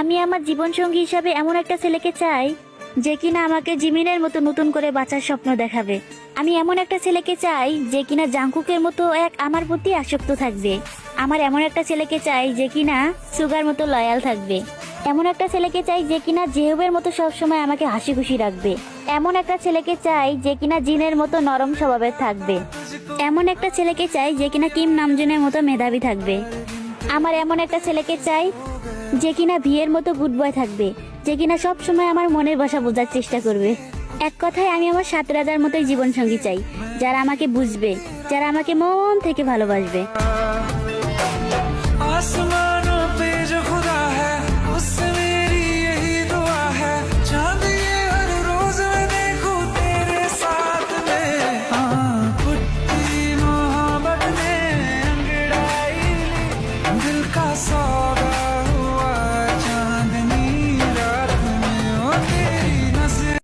আমি আমার জীবনসঙ্গী হিসাবে এমন একটা ছেলেকে চাই যে কিনা আমাকে জিমিনের মতো নতুন করে বাঁচার স্বপ্ন দেখাবে। আমি এমন একটা ছেলেকে চাই যে কিনা জাংকুকের মতো আমার প্রতি আসক্ত থাকবে। আমার এমন একটা ছেলেকে চাই যে কিনা সুগার মতো লয়াল থাকবে। এমন একটা ছেলেকে চাই যে কিনা জেহুবের মতো সবসময় আমাকে হাসি খুশি রাখবে। এমন একটা ছেলেকে চাই যে কিনা জিনের মতো নরম স্বভাবের থাকবে। এমন একটা ছেলেকে চাই যে কিনা কিম নামজুনের মতো মেধাবী থাকবে। আমার এমন একটা ছেলেকে চাই যে কিনা ভিয়ের মতো গুড বয় থাকবে, যে কিনা সব সময় আমার মনের ভাষা বোঝার চেষ্টা করবে। এক কথায় আমি আমার 7 রাজার মতোই জীবন সঙ্গী চাই, যারা আমাকে বুঝবে, যারা আমাকে মন থেকে ভালোবাসবে।